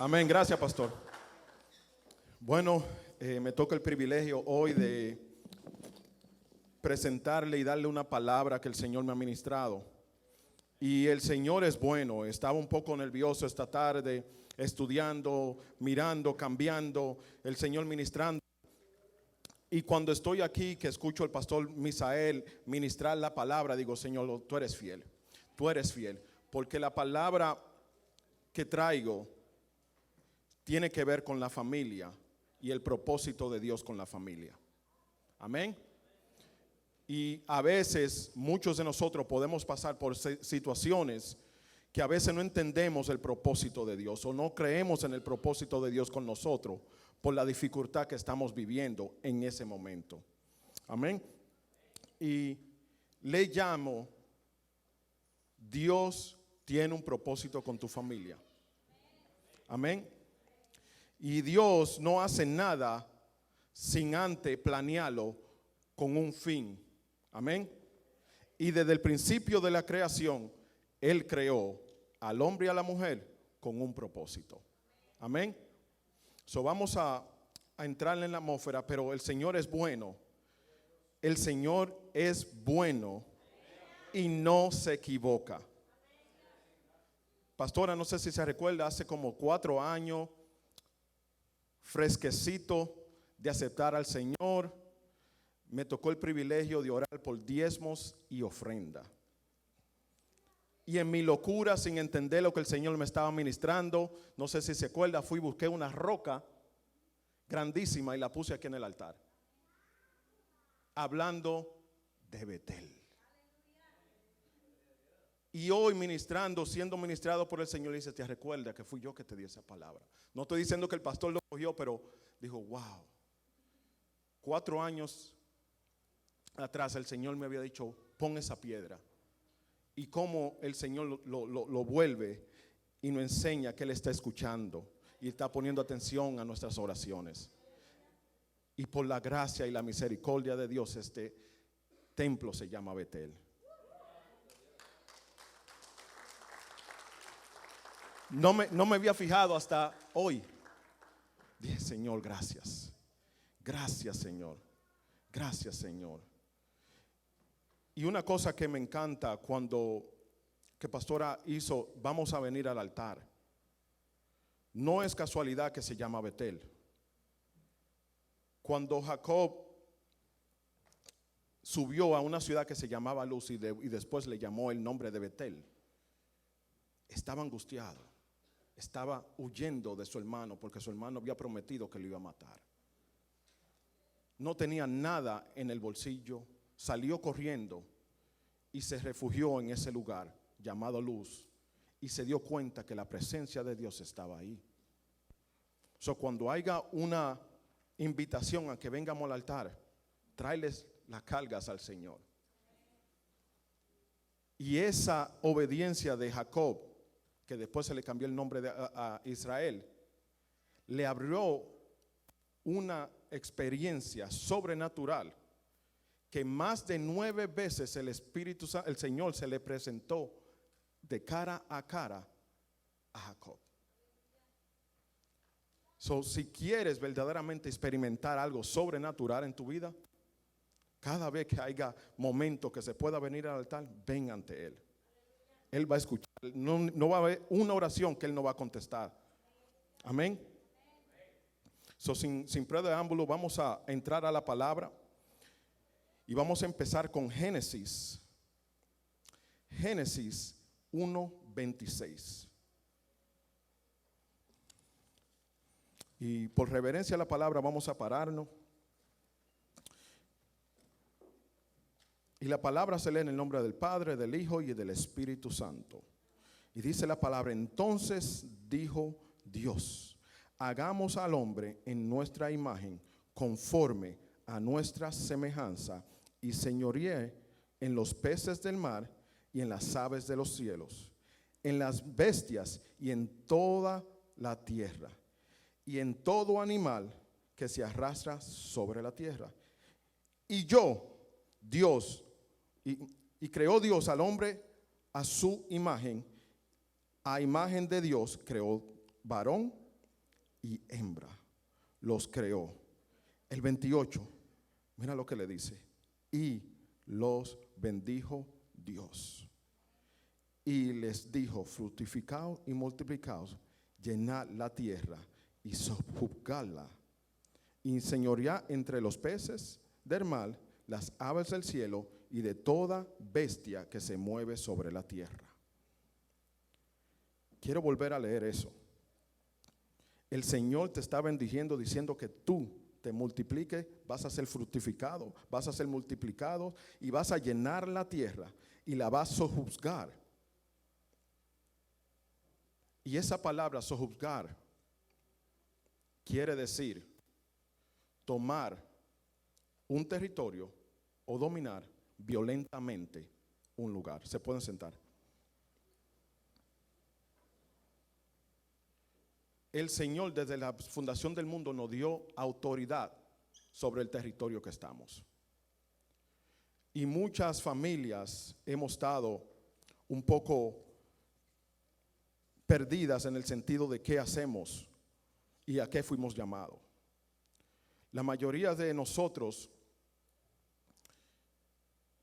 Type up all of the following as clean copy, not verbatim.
Amén, gracias pastor. Bueno, me toca el privilegio hoy de presentarle y darle una palabra que el Señor me ha ministrado. Y el Señor es bueno. Estaba un poco nervioso esta tarde, estudiando, mirando, cambiando, el Señor ministrando. Y cuando estoy aquí, que escucho al pastor Misael ministrar la palabra, digo, Señor, tú eres fiel, porque la palabra que traigo tiene que ver con la familia y el propósito de Dios con la familia. Amén. Y a veces muchos de nosotros podemos pasar por situaciones que a veces no entendemos el propósito de Dios o no creemos en el propósito de Dios con nosotros por la dificultad que estamos viviendo en ese momento. Amén. Y le llamo, Dios tiene un propósito con tu familia. Amén. Y Dios no hace nada sin antes planearlo con un fin. Amén. Y desde el principio de la creación, Él creó al hombre y a la mujer con un propósito. Amén. So vamos a entrar en la atmósfera, pero el Señor es bueno. El Señor es bueno y no se equivoca. Pastora, no sé si se recuerda, hace como 4 años, fresquecito de aceptar al Señor, me tocó el privilegio de orar por diezmos y ofrenda. Y en mi locura, sin entender lo que el Señor me estaba ministrando, no sé si se acuerda, fui y busqué una roca grandísima y la puse aquí en el altar, hablando de Betel. Y hoy ministrando, siendo ministrado por el Señor, dice, te recuerda que fui yo que te di esa palabra. No estoy diciendo que el pastor lo cogió, pero dijo, wow. 4 años atrás el Señor me había dicho, pon esa piedra. Y cómo el Señor lo vuelve y nos enseña que Él está escuchando y está poniendo atención a nuestras oraciones. Y por la gracia y la misericordia de Dios, este templo se llama Betel. No me había fijado hasta hoy. Dije, Señor, gracias. Gracias, Señor. Gracias, Señor. Y una cosa que me encanta que pastora hizo, vamos a venir al altar. No es casualidad que se llama Betel. Cuando Jacob subió a una ciudad que se llamaba Luz y después le llamó el nombre de Betel, estaba angustiado. Estaba huyendo de su hermano porque su hermano había prometido que lo iba a matar. No tenía nada en el bolsillo, salió corriendo y se refugió en ese lugar llamado Luz y se dio cuenta que la presencia de Dios estaba ahí. Cuando haya una invitación a que vengamos al altar, tráeles las cargas al Señor. Y esa obediencia de Jacob, que después se le cambió el nombre a Israel, le abrió una experiencia sobrenatural que más de 9 veces el Señor se le presentó de cara a Jacob. Si quieres verdaderamente experimentar algo sobrenatural en tu vida, cada vez que haya momento que se pueda venir al altar, ven ante Él. Él va a escuchar. No va a haber una oración que Él no va a contestar. Amén. Sin preámbulo, vamos a entrar a la palabra. Y vamos a empezar con Génesis 1:26. Y por reverencia a la palabra vamos a pararnos. Y la palabra se lee en el nombre del Padre, del Hijo y del Espíritu Santo. Y dice la palabra, entonces dijo Dios, hagamos al hombre en nuestra imagen, conforme a nuestra semejanza, y señoríe en los peces del mar y en las aves de los cielos, en las bestias y en toda la tierra, y en todo animal que se arrastra sobre la tierra. Y Dios, y creó Dios al hombre a su imagen, a imagen de Dios creó varón y hembra los creó. El 28, mira lo que le dice. Y los bendijo Dios. Y les dijo, fructificaos y multiplicaos, llenad la tierra y sojuzgadla, y señoread entre los peces del mar, las aves del cielo y de toda bestia que se mueve sobre la tierra. Quiero volver a leer eso. El Señor te está bendiciendo diciendo que tú te multipliques, vas a ser fructificado, vas a ser multiplicado y vas a llenar la tierra y la vas a sojuzgar. Y esa palabra sojuzgar quiere decir tomar un territorio o dominar violentamente un lugar. Se pueden sentar. El Señor desde la fundación del mundo nos dio autoridad sobre el territorio que estamos. Y muchas familias hemos estado un poco perdidas en el sentido de qué hacemos y a qué fuimos llamados. La mayoría de nosotros,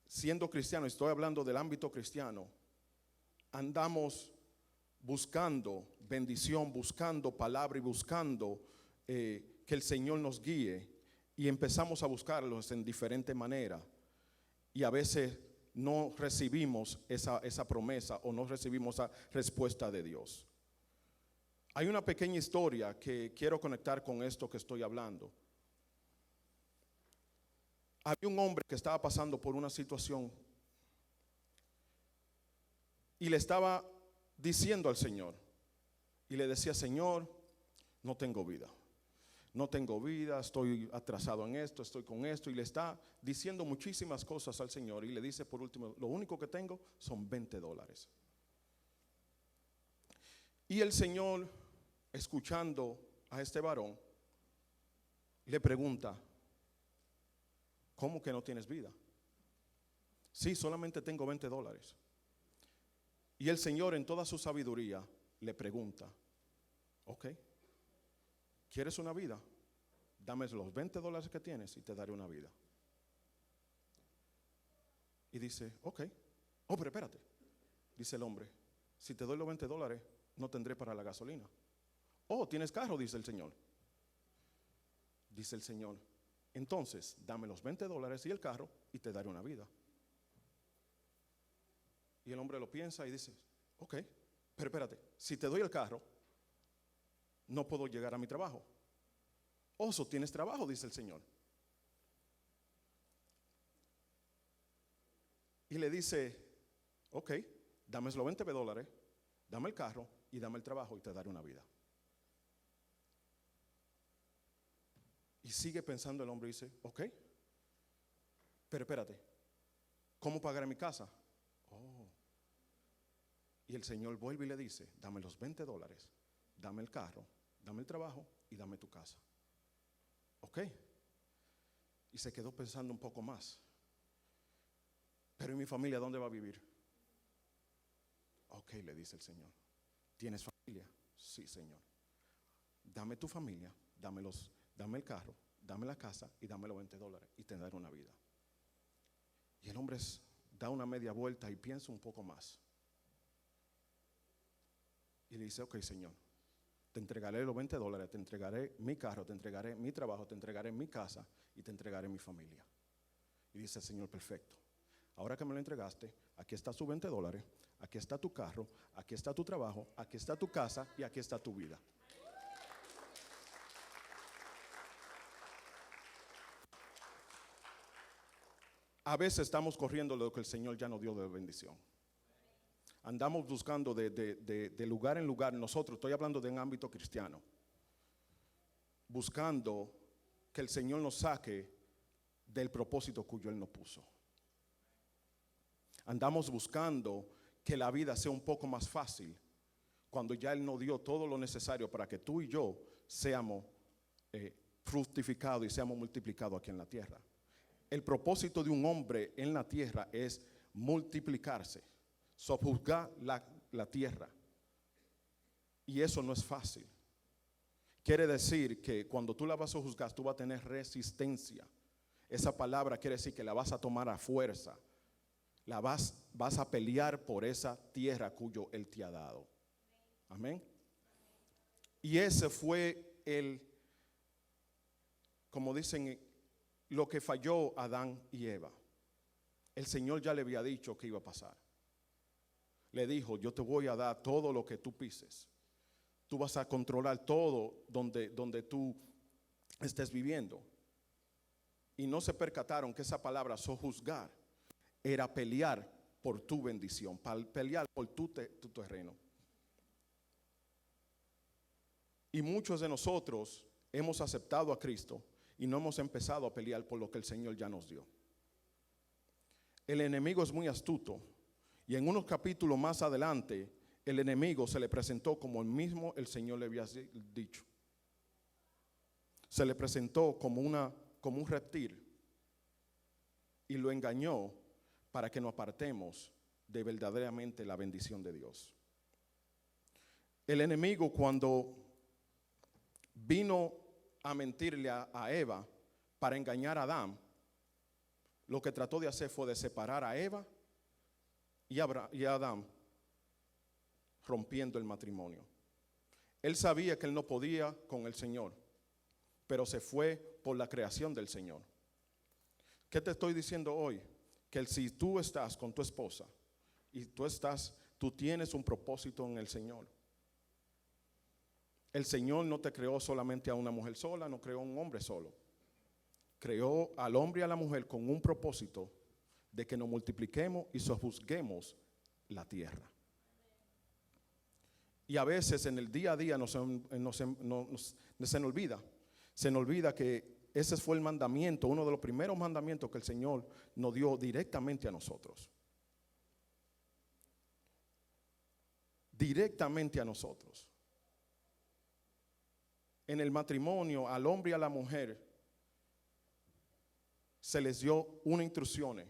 siendo cristianos, estoy hablando del ámbito cristiano, andamos buscando bendición, buscando palabra y buscando que el Señor nos guíe, y empezamos a buscarlos en diferentes maneras, y a veces no recibimos esa promesa o no recibimos esa respuesta de Dios. Hay una pequeña historia que quiero conectar con esto que estoy hablando. Había un hombre que estaba pasando por una situación y le estaba diciendo al Señor, y le decía: Señor, no tengo vida, no tengo vida, estoy atrasado en esto, estoy con esto, y le está diciendo muchísimas cosas al Señor, y le dice por último: lo único que tengo son $20. Y el Señor, escuchando a este varón, le pregunta: ¿cómo que no tienes vida? Sí, solamente tengo $20. Y el Señor, en toda su sabiduría, le pregunta: ok, ¿quieres una vida? Dame los $20 que tienes y te daré una vida. Y dice: ok. Oh, pero espérate. Dice el hombre: si te doy los $20, no tendré para la gasolina. Oh, ¿tienes carro? Dice el Señor. Dice el Señor: entonces dame los $20 y el carro y te daré una vida. Y el hombre lo piensa y dice: ok, pero espérate, si te doy el carro, no puedo llegar a mi trabajo. Oso, ¿tienes trabajo? Dice el Señor. Y le dice: ok, dame los $20, dame el carro y dame el trabajo y te daré una vida. Y sigue pensando el hombre y dice: ok, pero espérate, ¿cómo pagaré mi casa? Oh. Y el Señor vuelve y le dice: dame los $20, dame el carro, dame el trabajo y dame tu casa. Ok. Y se quedó pensando un poco más: pero ¿y mi familia dónde va a vivir? Ok, le dice el Señor: ¿tienes familia? Sí, Señor. Dame tu familia, dame el carro, dame la casa y dame los $20 y te daré una vida. Y el hombre da una media vuelta y piensa un poco más. Y le dice: ok, Señor, te entregaré los $20, te entregaré mi carro, te entregaré mi trabajo, te entregaré mi casa y te entregaré mi familia. Y dice el Señor: perfecto. Ahora que me lo entregaste, aquí está tus $20, aquí está tu carro, aquí está tu trabajo, aquí está tu casa y aquí está tu vida. A veces estamos corriendo lo que el Señor ya nos dio de bendición. Andamos buscando de lugar en lugar. Nosotros, estoy hablando de un ámbito cristiano, buscando que el Señor nos saque del propósito cuyo Él nos puso. Andamos buscando que la vida sea un poco más fácil, cuando ya Él nos dio todo lo necesario para que tú y yo seamos fructificados y seamos multiplicados aquí en la tierra. El propósito de un hombre en la tierra es multiplicarse, sojuzgar la tierra. Y eso no es fácil. quiere decir que cuando tú la vas a juzgar, tú vas a tener resistencia. Esa palabra quiere decir que la vas a tomar a fuerza. Vas a pelear por esa tierra cuyo Él te ha dado. Amén. Y ese fue como dicen, lo que falló Adán y Eva. El Señor ya le había dicho que iba a pasar. Le dijo, yo te voy a dar todo lo que tú pises. Tú vas a controlar todo donde tú estés viviendo. Y no se percataron que esa palabra sojuzgar era pelear por tu bendición, pelear por tu terreno. Y muchos de nosotros hemos aceptado a Cristo y no hemos empezado a pelear por lo que el Señor ya nos dio. El enemigo es muy astuto y en unos capítulos más adelante el enemigo se le presentó como el Señor le había dicho. Se le presentó como un reptil y lo engañó para que nos apartemos de verdaderamente la bendición de Dios. El enemigo, cuando vino a mentirle a Eva para engañar a Adán, lo que trató de hacer fue de separar a Eva y a Adán, rompiendo el matrimonio. Él sabía que él no podía con el Señor, pero se fue por la creación del Señor. ¿Qué te estoy diciendo hoy? Que si tú estás con tu esposa y tú tienes un propósito en el Señor. El Señor no te creó solamente a una mujer sola, no creó a un hombre solo. Creó al hombre y a la mujer con un propósito de que nos multipliquemos y sojuzguemos la tierra. Y a veces en el día a día se nos olvida. Se nos olvida que ese fue el mandamiento, uno de los primeros mandamientos que el Señor nos dio directamente a nosotros. Directamente a nosotros. En el matrimonio, al hombre y a la mujer, se les dio una instrucción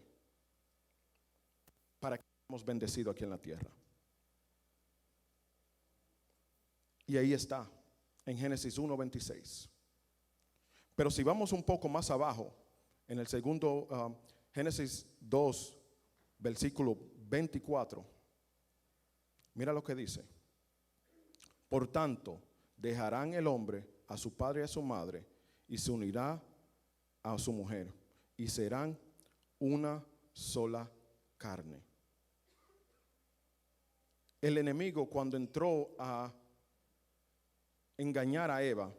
para que seamos bendecidos aquí en la tierra. Y ahí está, en Génesis 1:26. Pero si vamos un poco más abajo, en el segundo, Génesis 2, versículo 24, mira lo que dice. Por tanto, dejarán el hombre a su padre y a su madre y se unirá a su mujer y serán una sola carne. El enemigo, cuando entró a engañar a Eva,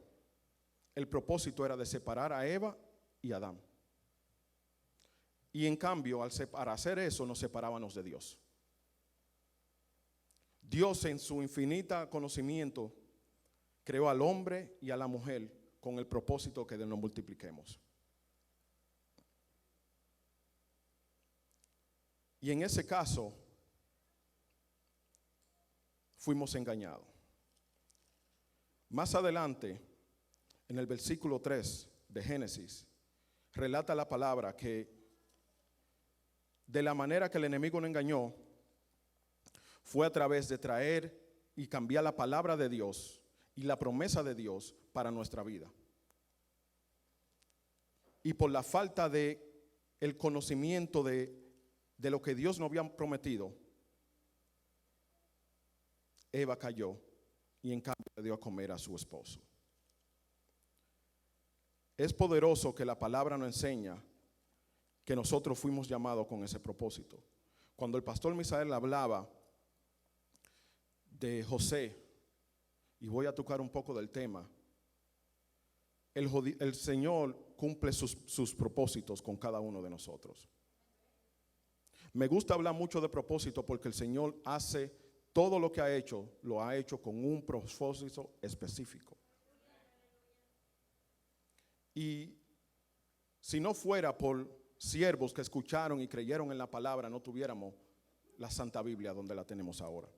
el propósito era de separar a Eva y a Adán. Y en cambio, al hacer eso, nos separábamos de Dios. Dios, en su infinita conocimiento, creó al hombre y a la mujer con el propósito que nos multipliquemos. Y en ese caso, fuimos engañados. Más adelante, en el versículo 3 de Génesis, relata la palabra que de la manera que el enemigo nos engañó, fue a través de traer y cambiar la palabra de Dios y la promesa de Dios para nuestra vida. Y por la falta de el conocimiento de lo que Dios nos había prometido, Eva cayó y en cambio le dio a comer a su esposo. Es poderoso que la palabra nos enseña que nosotros fuimos llamados con ese propósito. Cuando el pastor Misael hablaba de José, y voy a tocar un poco del tema, el Señor cumple sus propósitos con cada uno de nosotros. Me gusta hablar mucho de propósito porque el Señor hace todo lo que ha hecho, lo ha hecho con un propósito específico. Y si no fuera por siervos que escucharon y creyeron en la palabra, no tuviéramos la Santa Biblia donde la tenemos ahora.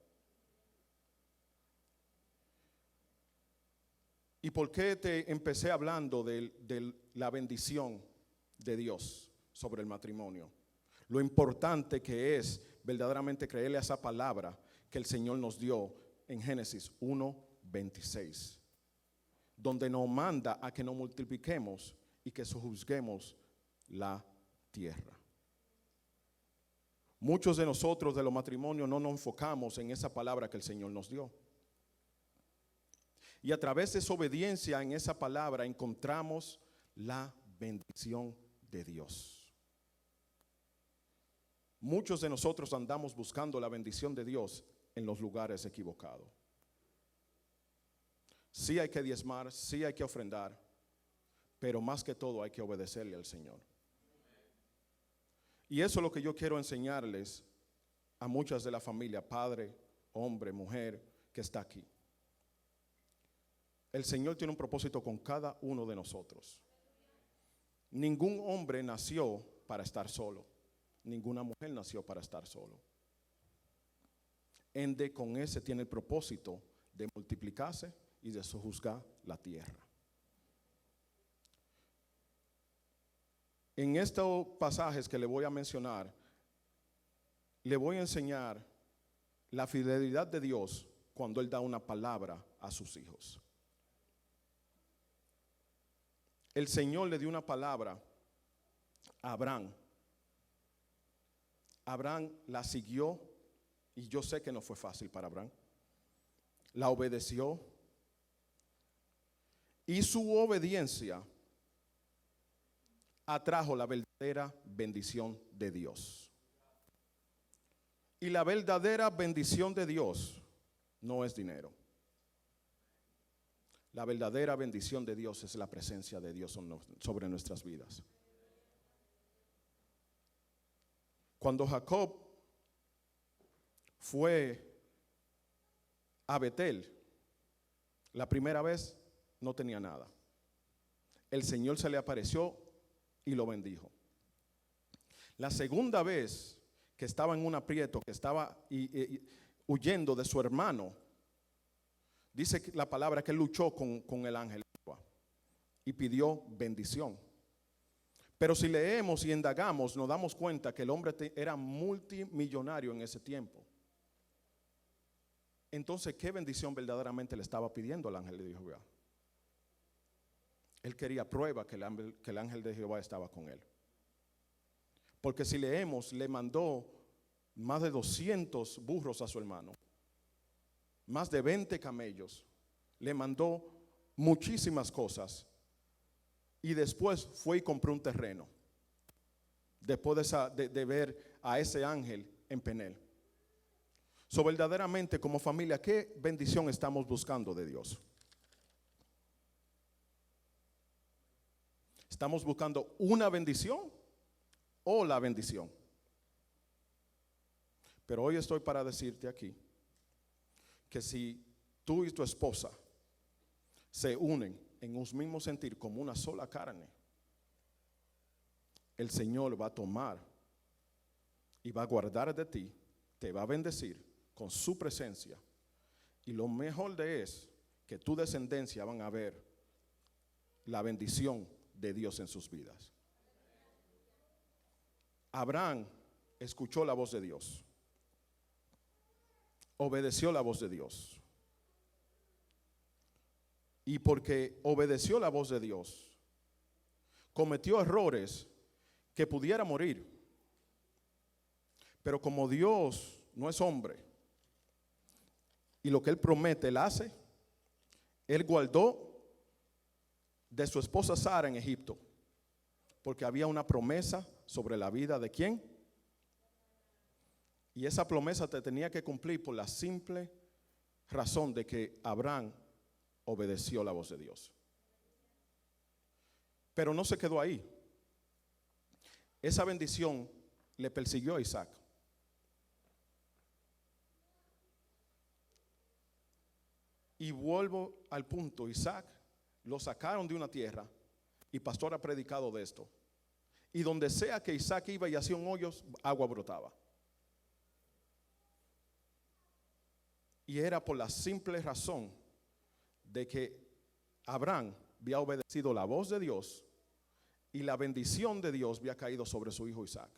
¿Y por qué te empecé hablando de la bendición de Dios sobre el matrimonio? Lo importante que es verdaderamente creerle a esa palabra que el Señor nos dio en Génesis 1:26. donde nos manda a que nos multipliquemos y que sojuzguemos la tierra. Muchos de nosotros de los matrimonios no nos enfocamos en esa palabra que el Señor nos dio. Y a través de esa obediencia en esa palabra encontramos la bendición de Dios. Muchos de nosotros andamos buscando la bendición de Dios en los lugares equivocados. Sí hay que diezmar, sí hay que ofrendar, pero más que todo hay que obedecerle al Señor. Y eso es lo que yo quiero enseñarles a muchas de la familia, padre, hombre, mujer, que está aquí. El Señor tiene un propósito con cada uno de nosotros. Ningún hombre nació para estar solo. Ninguna mujer nació para estar solo. Ende con ese tiene el propósito de multiplicarse y de sojuzgar la tierra. En estos pasajes que le voy a mencionar, le voy a enseñar la fidelidad de Dios cuando Él da una palabra a sus hijos. El Señor le dio una palabra a Abraham. Abraham la siguió y yo sé que no fue fácil para Abraham. La obedeció y su obediencia atrajo la verdadera bendición de Dios. Y la verdadera bendición de Dios no es dinero. La verdadera bendición de Dios es la presencia de Dios sobre nuestras vidas. Cuando Jacob fue a Betel, la primera vez no tenía nada. El Señor se le apareció y lo bendijo. La segunda vez que estaba en un aprieto, que estaba huyendo de su hermano, dice la palabra que él luchó con el ángel y pidió bendición. Pero si leemos y indagamos, nos damos cuenta que el hombre era multimillonario en ese tiempo. Entonces, ¿qué bendición verdaderamente le estaba pidiendo al ángel de Jehová? Él quería prueba que el ángel de Jehová estaba con él. Porque si leemos, le mandó más de 200 burros a su hermano, más de 20 camellos, le mandó muchísimas cosas y después fue y compró un terreno después de ver a ese ángel en Penel. So, verdaderamente como familia, ¿qué bendición estamos buscando de Dios? ¿Estamos buscando una bendición o la bendición? Pero hoy estoy para decirte aquí que si tú y tu esposa se unen en un mismo sentir como una sola carne, el Señor va a tomar y va a guardar de ti, te va a bendecir con su presencia. Y lo mejor de es que tu descendencia van a ver la bendición de Dios en sus vidas. Abraham escuchó la voz de Dios, obedeció la voz de Dios, y porque obedeció la voz de Dios, cometió errores que pudiera morir, pero como Dios no es hombre y lo que Él promete Él hace, Él guardó de su esposa Sara en Egipto, porque había una promesa sobre la vida de ¿quién? Y esa promesa te tenía que cumplir por la simple razón de que Abraham obedeció la voz de Dios. Pero no se quedó ahí. Esa bendición le persiguió a Isaac. Y vuelvo al punto, Isaac lo sacaron de una tierra y pastor ha predicado de esto. Y donde sea que Isaac iba y hacía un hoyo, agua brotaba. Y era por la simple razón de que Abraham había obedecido la voz de Dios y la bendición de Dios había caído sobre su hijo Isaac.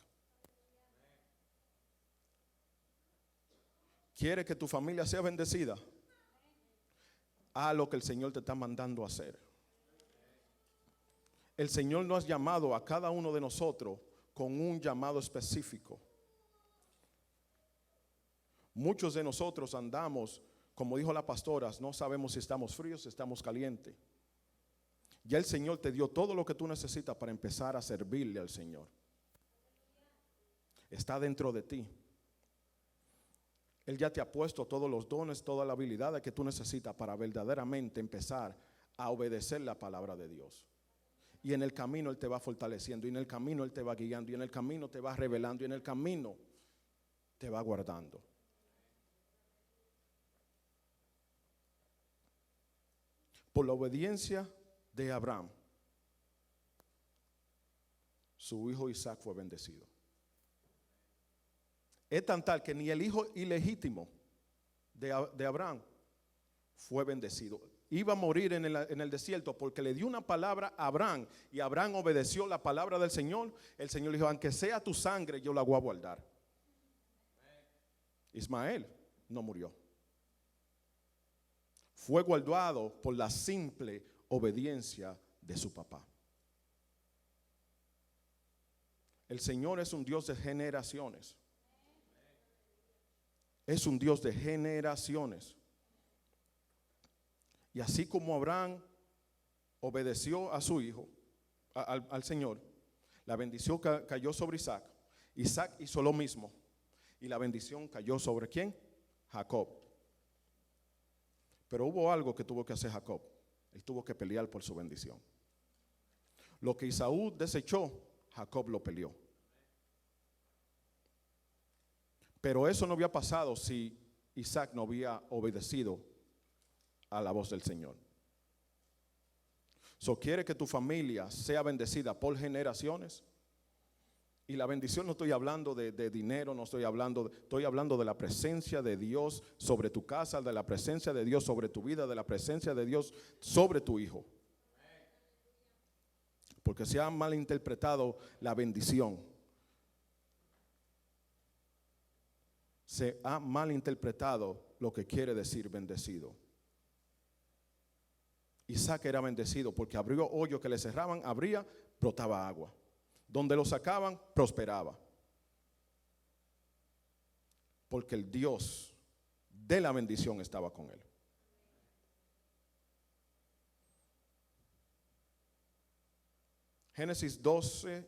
¿Quiere que tu familia sea bendecida? a lo que el Señor te está mandando a hacer. El Señor nos ha llamado a cada uno de nosotros con un llamado específico. Muchos de nosotros andamos, como dijo la pastora, no sabemos si estamos fríos, si estamos calientes. Ya el Señor te dio todo lo que tú necesitas para empezar a servirle al Señor. Está dentro de ti. Él ya te ha puesto todos los dones, toda la habilidad que tú necesitas para verdaderamente empezar a obedecer la palabra de Dios. Y en el camino Él te va fortaleciendo, y en el camino Él te va guiando, y en el camino te va revelando, y en el camino te va guardando. Por la obediencia de Abraham, su hijo Isaac fue bendecido. Es tan tal que ni el hijo ilegítimo de Abraham fue bendecido. Iba a morir en el desierto porque le dio una palabra a Abraham, y Abraham obedeció la palabra del Señor. El Señor le dijo: aunque sea tu sangre, yo la voy a guardar. Ismael no murió. Fue guardado por la simple obediencia de su papá. El Señor es un Dios de generaciones. Es un Dios de generaciones. Y así como Abraham obedeció a su hijo, al Señor, la bendición cayó sobre Isaac. Isaac hizo lo mismo, y la bendición cayó sobre ¿quién? Jacob. Pero hubo algo que tuvo que hacer Jacob. Él tuvo que pelear por su bendición. Lo que Esaú desechó, Jacob lo peleó. Pero eso no había pasado si Isaac no había obedecido a la voz del Señor. Quiere que tu familia sea bendecida por generaciones. Y la bendición, no estoy hablando de dinero, no estoy hablando de la presencia de Dios sobre tu casa, de la presencia de Dios sobre tu vida, de la presencia de Dios sobre tu hijo. Porque se ha malinterpretado la bendición. Se ha malinterpretado lo que quiere decir bendecido. Isaac era bendecido porque abrió hoyo que le cerraban, abría, brotaba agua. Donde lo sacaban, prosperaba. Porque el Dios de la bendición estaba con él. Génesis 12,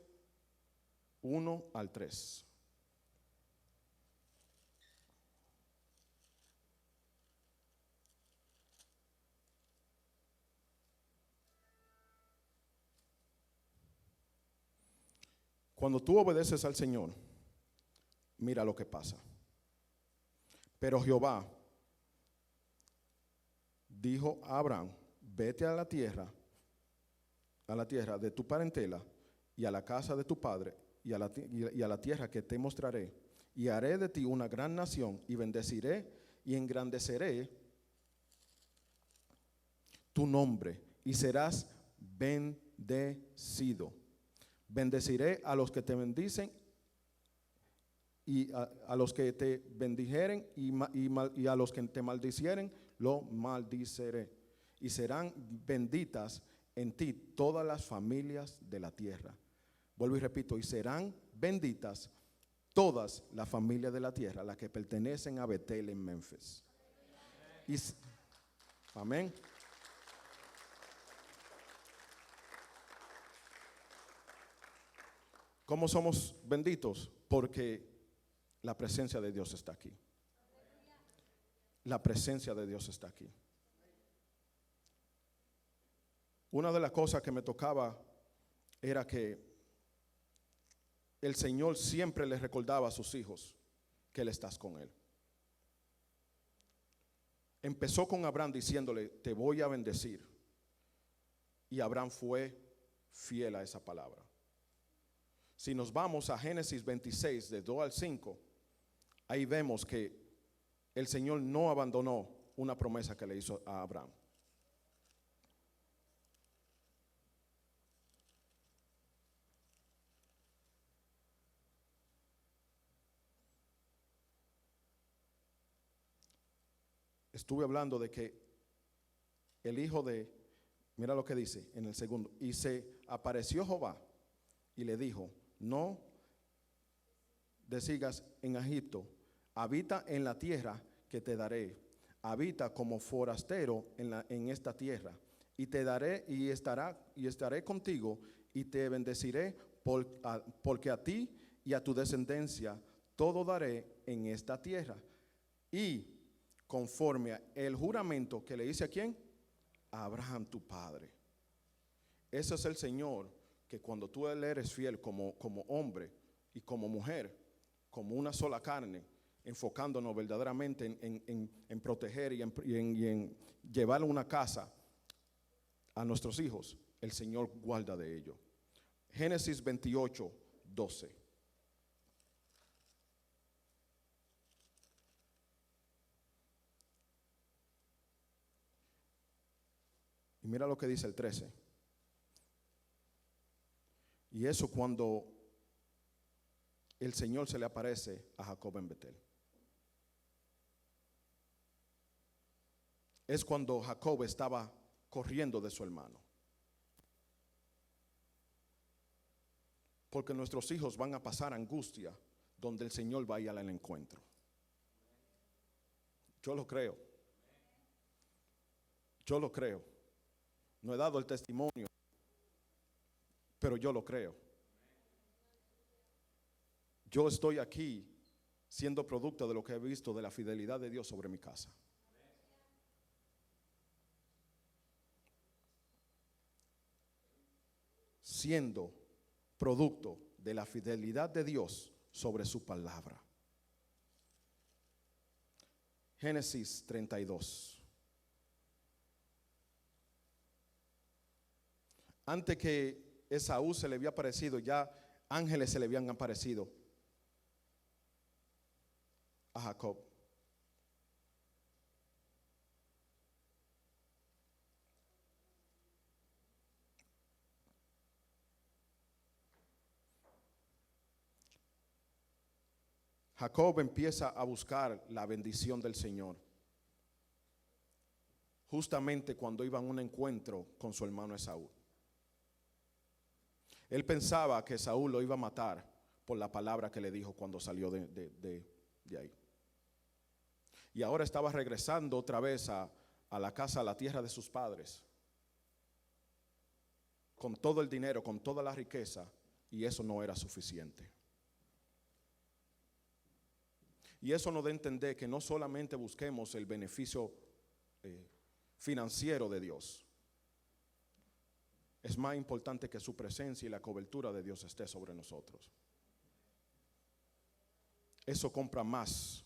1 al 3. Cuando tú obedeces al Señor, mira lo que pasa. Pero Jehová dijo a Abraham: vete a la tierra de tu parentela y a la casa de tu padre y a la tierra que te mostraré, y haré de ti una gran nación, y bendeciré y engrandeceré tu nombre, y serás bendecido. Bendeciré a los que te bendicen, y a los que te bendijeren, y a los que te maldicieren, lo maldiciré. Y serán benditas en ti todas las familias de la tierra. Vuelvo y repito: y serán benditas todas las familias de la tierra, las que pertenecen a Betel en Memphis. Amén. ¿Cómo somos benditos? Porque la presencia de Dios está aquí. La presencia de Dios está aquí. Una de las cosas que me tocaba era que el Señor siempre les recordaba a sus hijos que Él está con él. Empezó con Abraham diciéndole: te voy a bendecir. Y Abraham fue fiel a esa palabra. Si nos vamos a Génesis 26, de 2 al 5, ahí vemos que el Señor no abandonó una promesa que le hizo a Abraham. Estuve hablando de que el hijo de, mira lo que dice en el segundo, y se apareció Jehová y le dijo, no sigas en Egipto, habita en la tierra que te daré, habita como forastero en esta tierra, y te daré y estaré contigo y te bendeciré porque a ti y a tu descendencia todo daré en esta tierra. Y conforme el juramento que le hice a quién, a Abraham tu padre. Ese es el Señor que cuando tú le eres fiel como hombre y como mujer, como una sola carne, enfocándonos verdaderamente en proteger y en llevar una casa a nuestros hijos, el Señor guarda de ello. Génesis 28, 12. Y mira lo que dice el 13. Y eso cuando el Señor se le aparece a Jacob en Betel. Es cuando Jacob estaba corriendo de su hermano. Porque nuestros hijos van a pasar angustia donde el Señor vaya al encuentro. Yo lo creo. Yo lo creo. No he dado el testimonio, pero yo lo creo. Yo estoy aquí siendo producto de lo que he visto de la fidelidad de Dios sobre mi casa. Siendo producto de la fidelidad de Dios sobre su palabra. Génesis 32. Antes que Esaú se le había aparecido, ya ángeles se le habían aparecido a Jacob. Jacob empieza a buscar la bendición del Señor justamente cuando iba a un encuentro con su hermano Esaú. Él pensaba que Esaú lo iba a matar por la palabra que le dijo cuando salió de ahí. Y ahora estaba regresando otra vez a la casa, a la tierra de sus padres, con todo el dinero, con toda la riqueza, y eso no era suficiente. Y eso nos da a entender que no solamente busquemos el beneficio financiero de Dios. Es más importante que su presencia y la cobertura de Dios esté sobre nosotros. Eso compra más.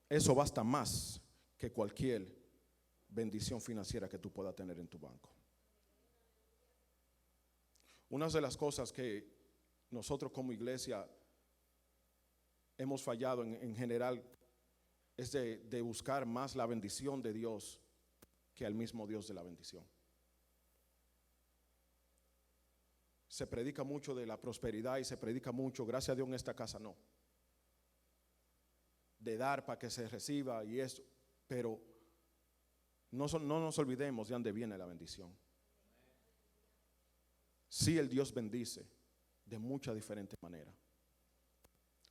Eso basta más que cualquier bendición financiera que tú puedas tener en tu banco. Una de las cosas que nosotros como iglesia hemos fallado en general es de buscar más la bendición de Dios que al mismo Dios de la bendición. Se predica mucho de la prosperidad y se predica mucho, gracias a Dios en esta casa no, de dar para que se reciba y eso, pero no nos olvidemos de dónde viene la bendición. Sí, el Dios bendice de muchas diferentes maneras: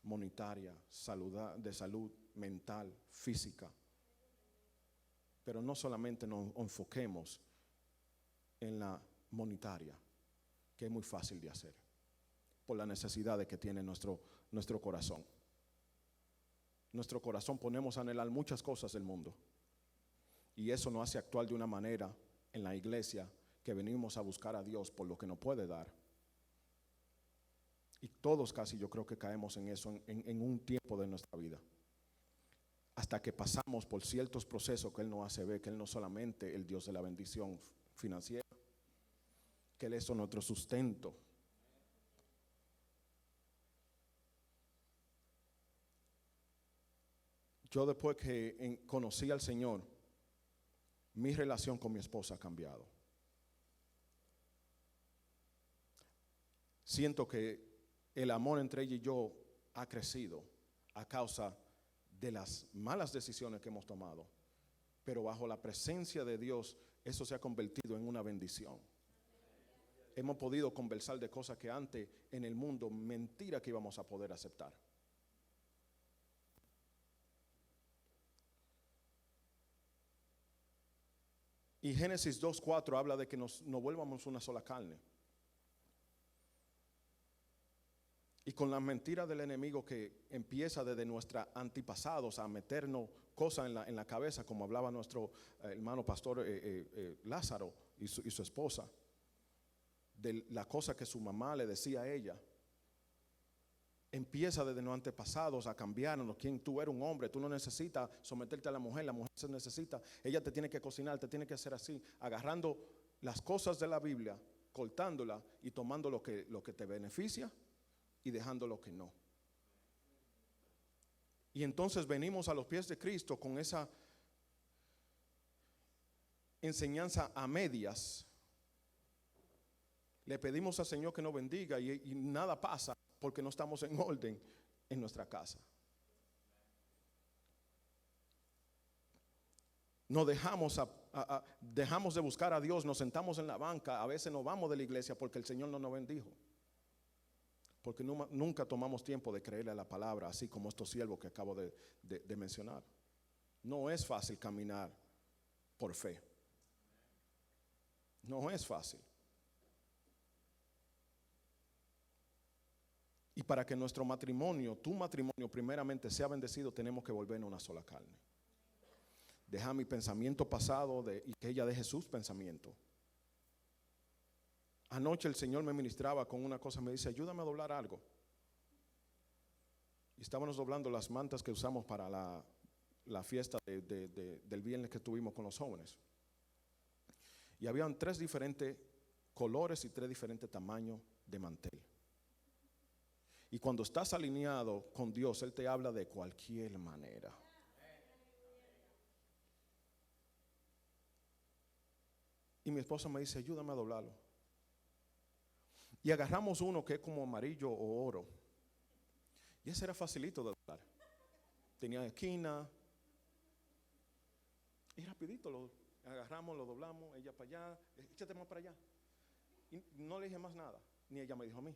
monetaria, de salud, mental, física. Pero no solamente nos enfoquemos en la monetaria, que es muy fácil de hacer por las necesidades que tiene nuestro corazón. Nuestro corazón ponemos a anhelar muchas cosas del mundo, y eso nos hace actuar de una manera en la iglesia que venimos a buscar a Dios por lo que nos puede dar. Y todos casi yo creo que caemos en eso en un tiempo de nuestra vida, hasta que pasamos por ciertos procesos que Él nos hace ver que Él no solamente el Dios de la bendición financiera, que Él es nuestro sustento. Yo después que conocí al Señor, mi relación con mi esposa ha cambiado. Siento que el amor entre ella y yo ha crecido a causa de las malas decisiones que hemos tomado pero bajo la presencia de Dios, eso se ha convertido en una bendición. Hemos podido conversar de cosas que antes en el mundo, mentira que íbamos a poder aceptar. Y Génesis 2:4 habla de que nos vuelvamos una sola carne. Y con las mentiras del enemigo que empieza desde nuestros antepasados a meternos cosas en la cabeza, como hablaba nuestro hermano pastor Lázaro y su esposa, de la cosa que su mamá le decía a ella. Empieza desde los antepasados a cambiarnos. Quien tú eres un hombre, tú no necesitas someterte a la mujer se necesita, ella te tiene que cocinar, te tiene que hacer así, agarrando las cosas de la Biblia, cortándola y tomando lo que te beneficia y dejando lo que no. Y entonces venimos a los pies de Cristo con esa enseñanza a medias. Le pedimos al Señor que nos bendiga y nada pasa porque no estamos en orden en nuestra casa. Nos dejamos de buscar a Dios, nos sentamos en la banca, a veces nos vamos de la iglesia porque el Señor no nos bendijo. Porque nunca tomamos tiempo de creerle a la palabra, así como estos siervos que acabo de mencionar. No es fácil caminar por fe. No es fácil. Y para que nuestro matrimonio, tu matrimonio primeramente sea bendecido, tenemos que volvernos una sola carne. Deja mi pensamiento pasado y que ella deje sus pensamientos. Anoche el Señor me ministraba con una cosa, me dice, ayúdame a doblar algo. Y estábamos doblando las mantas que usamos para la fiesta del viernes que tuvimos con los jóvenes. Y habían 3 diferentes colores y 3 diferentes tamaños de mantel. Y cuando estás alineado con Dios, Él te habla de cualquier manera. Y mi esposa me dice, ayúdame a doblarlo. Y agarramos uno que es como amarillo o oro. Y ese era facilito de doblar. Tenía esquina. Y rapidito lo agarramos, lo doblamos, ella para allá, échate más para allá. Y no le dije más nada, ni ella me dijo a mí.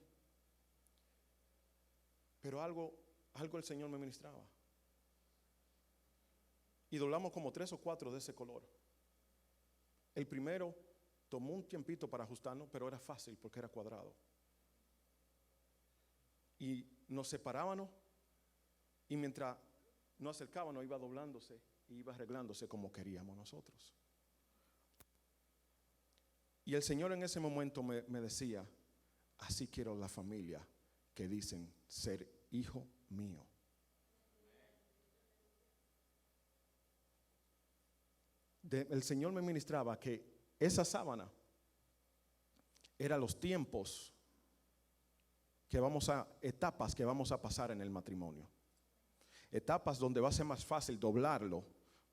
Pero algo el Señor me ministraba. Y doblamos como 3 o 4 de ese color. El primero tomó un tiempito para ajustarnos, pero era fácil porque era cuadrado. Y nos separábamos y mientras nos acercábamos iba doblándose y iba arreglándose como queríamos nosotros. Y el Señor en ese momento me decía, así quiero la familia que dicen ser hijo mío. El Señor me ministraba que esa sábana era los tiempos etapas que vamos a pasar en el matrimonio. Etapas donde va a ser más fácil doblarlo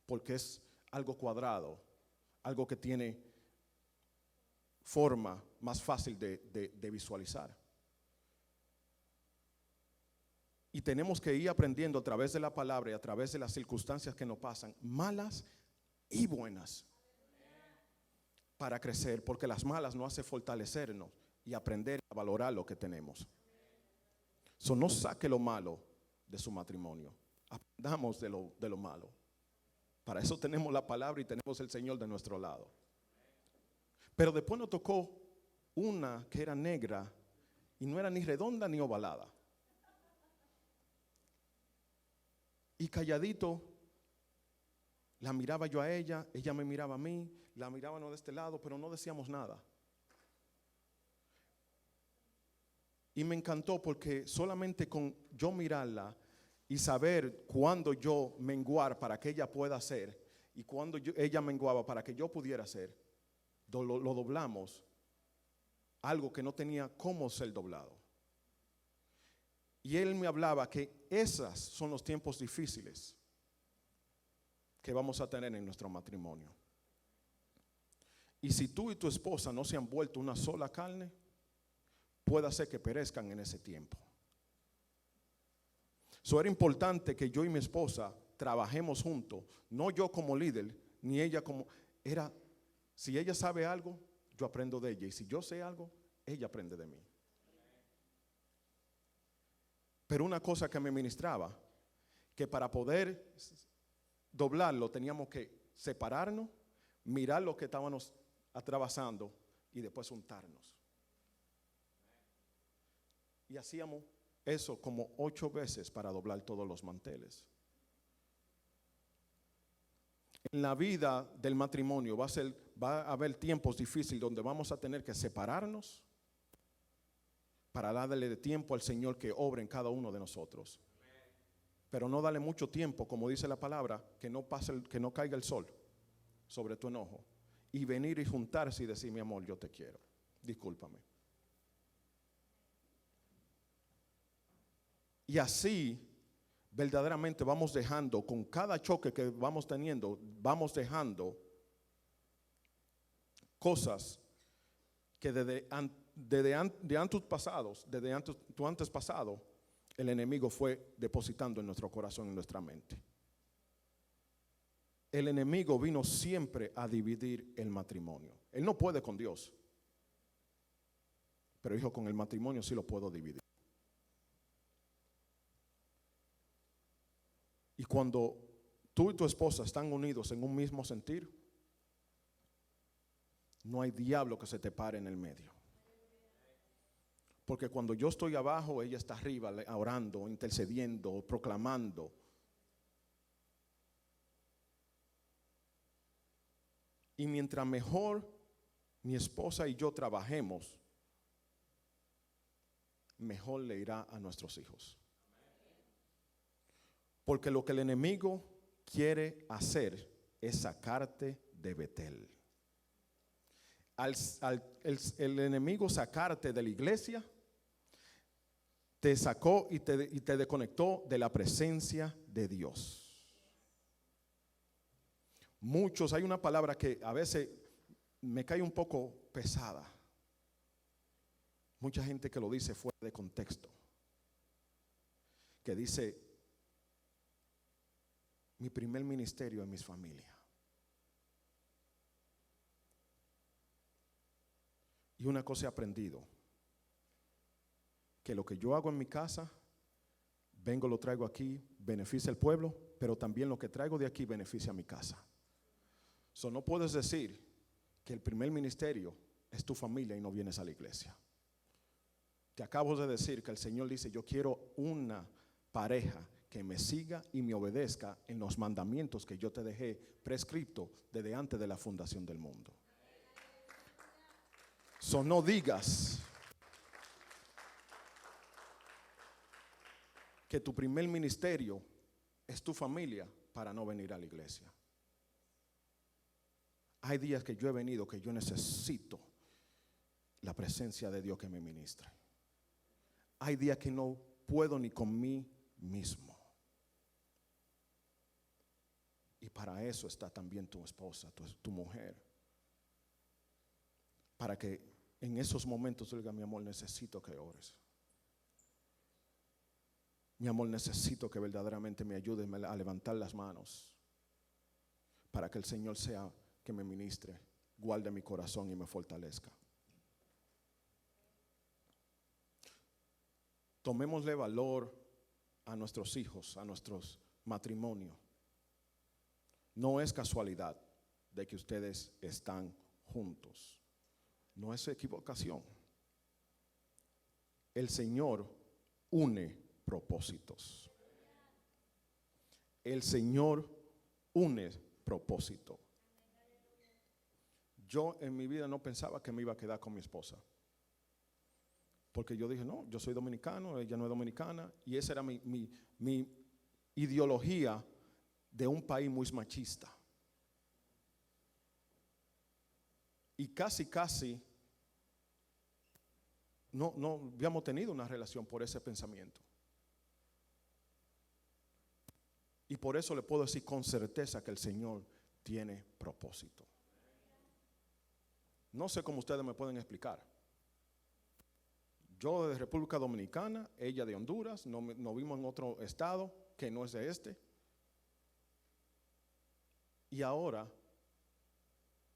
porque es algo cuadrado, algo que tiene forma más fácil de visualizar. Y tenemos que ir aprendiendo a través de la palabra y a través de las circunstancias que nos pasan, malas y buenas, para crecer, porque las malas nos hacen fortalecernos y aprender a valorar lo que tenemos. No saque lo malo de su matrimonio, aprendamos de lo malo. Para eso tenemos la palabra y tenemos el Señor de nuestro lado. Pero después nos tocó una que era negra y no era ni redonda ni ovalada. Y calladito, la miraba yo a ella, ella me miraba a mí, la mirábamos de este lado, pero no decíamos nada. Y me encantó porque solamente con yo mirarla y saber cuándo yo menguar para que ella pueda hacer y cuándo ella menguaba para que yo pudiera hacer, lo doblamos, algo que no tenía cómo ser doblado. Y él me hablaba que esos son los tiempos difíciles que vamos a tener en nuestro matrimonio. Y si tú y tu esposa no se han vuelto una sola carne, puede ser que perezcan en ese tiempo. Era importante que yo y mi esposa trabajemos juntos, no yo como líder, ni ella como, era, si ella sabe algo, yo aprendo de ella, y si yo sé algo, ella aprende de mí. Pero una cosa que me ministraba, que para poder doblarlo teníamos que separarnos, mirar lo que estábamos atravesando y después juntarnos. Y hacíamos eso como 8 veces para doblar todos los manteles. En la vida del matrimonio va a haber tiempos difíciles donde vamos a tener que separarnos para darle tiempo al Señor que obre en cada uno de nosotros. Pero no darle mucho tiempo, como dice la palabra, que no caiga el sol sobre tu enojo, y venir y juntarse y decir: mi amor, yo te quiero, discúlpame. Y así verdaderamente vamos dejando, con cada choque que vamos teniendo, vamos dejando cosas que desde tu antes pasado, el enemigo fue depositando en nuestro corazón, en nuestra mente. El enemigo vino siempre a dividir el matrimonio. Él no puede con Dios, pero dijo: con el matrimonio sí lo puedo dividir. Y cuando tú y tu esposa están unidos en un mismo sentir, no hay diablo que se te pare en el medio. Porque cuando yo estoy abajo, ella está arriba, orando, intercediendo, proclamando. Y mientras mejor mi esposa y yo trabajemos, mejor le irá a nuestros hijos. Porque lo que el enemigo quiere hacer es sacarte de Betel. El enemigo sacarte de la iglesia, te sacó y te desconectó de la presencia de Dios. Muchos, hay una palabra que a veces me cae un poco pesada. Mucha gente que lo dice fuera de contexto, que dice: mi primer ministerio es mi familia. Y una cosa he aprendido, que lo que yo hago en mi casa, vengo, lo traigo aquí, beneficia al pueblo, pero también lo que traigo de aquí beneficia a mi casa. No puedes decir que el primer ministerio es tu familia y no vienes a la iglesia. Te acabo de decir que el Señor dice: yo quiero una pareja que me siga y me obedezca en los mandamientos que yo te dejé prescripto desde antes de la fundación del mundo. No digas que tu primer ministerio es tu familia para no venir a la iglesia. Hay días que yo he venido que yo necesito la presencia de Dios que me ministre. Hay días que no puedo ni con mí mismo. Y para eso está también tu esposa, tu mujer. Para que en esos momentos diga: mi amor, necesito que ores. Mi amor, necesito que verdaderamente me ayudes a levantar las manos, para que el Señor sea que me ministre, guarde mi corazón y me fortalezca. Tomémosle valor a nuestros hijos, a nuestros matrimonios. No es casualidad de que ustedes están juntos. No es equivocación. El Señor une propósitos. El Señor une propósito. Yo en mi vida no pensaba que me iba a quedar con mi esposa, porque yo dije: no, yo soy dominicano, ella no es dominicana, y esa era mi ideología de un país muy machista. Y casi no habíamos tenido una relación por ese pensamiento. Y por eso le puedo decir con certeza que el Señor tiene propósito. No sé cómo ustedes me pueden explicar. Yo de República Dominicana, ella de Honduras, nos vimos en otro estado que no es de este. Y ahora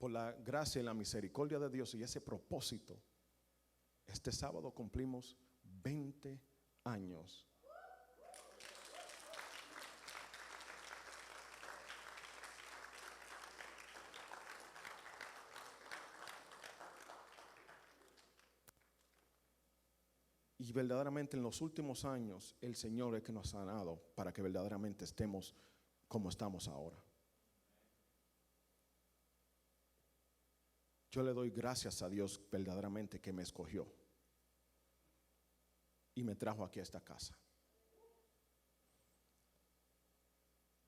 por la gracia y la misericordia de Dios y ese propósito, este sábado cumplimos 20 años. Y verdaderamente en los últimos años el Señor es que nos ha sanado para que verdaderamente estemos como estamos ahora. Yo le doy gracias a Dios verdaderamente que me escogió y me trajo aquí a esta casa.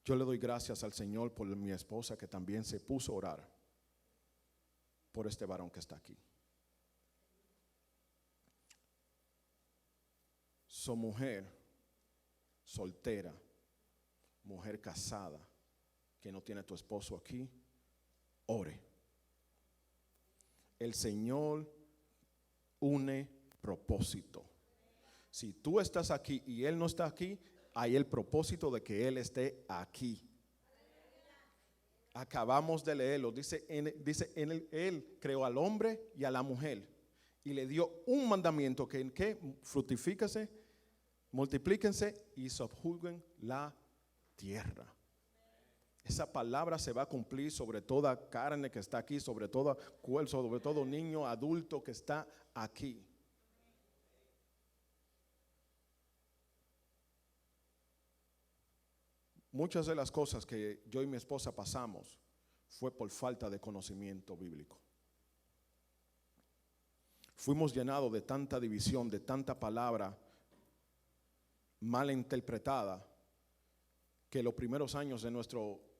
Yo le doy gracias al Señor por mi esposa que también se puso a orar por este varón que está aquí. So, mujer soltera, mujer casada, que no tiene tu esposo aquí, ore. El Señor une propósito. Si tú estás aquí y Él no está aquí, hay el propósito de que Él esté aquí. Acabamos de leerlo. Dice Él creó al hombre y a la mujer y le dio un mandamiento que fructifíquese, multiplíquense y subjuguen la tierra. Esa palabra se va a cumplir sobre toda carne que está aquí, sobre todo cuerpo, sobre todo niño, adulto que está aquí. Muchas de las cosas que yo y mi esposa pasamos fue por falta de conocimiento bíblico. Fuimos llenados de tanta división, de tanta palabra mal interpretada, que los primeros años de nuestro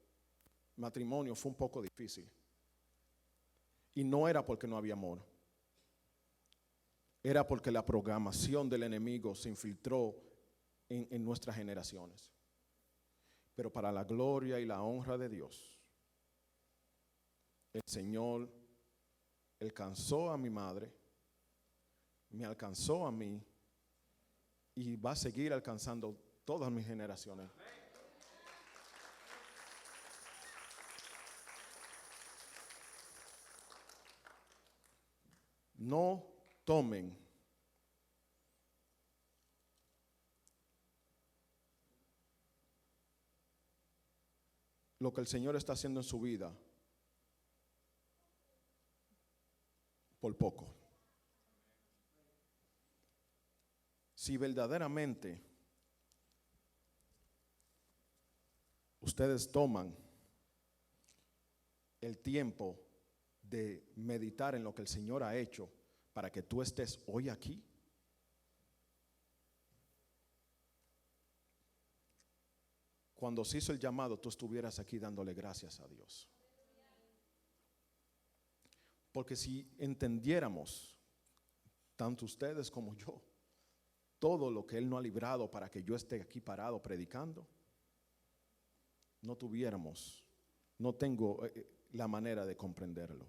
matrimonio fue un poco difícil. Y no era porque no había amor. Era porque la programación del enemigo se infiltró en nuestras generaciones. Pero para la gloria y la honra de Dios, el Señor alcanzó a mi madre, me alcanzó a mí y va a seguir alcanzando todas mis generaciones. No tomen lo que el Señor está haciendo en su vida por poco. Si verdaderamente ustedes toman el tiempo de meditar en lo que el Señor ha hecho para que tú estés hoy aquí, cuando se hizo el llamado, tú estuvieras aquí dándole gracias a Dios. Porque si entendiéramos, tanto ustedes como yo, todo lo que Él no ha librado para que yo esté aquí parado predicando, no tengo la manera de comprenderlo.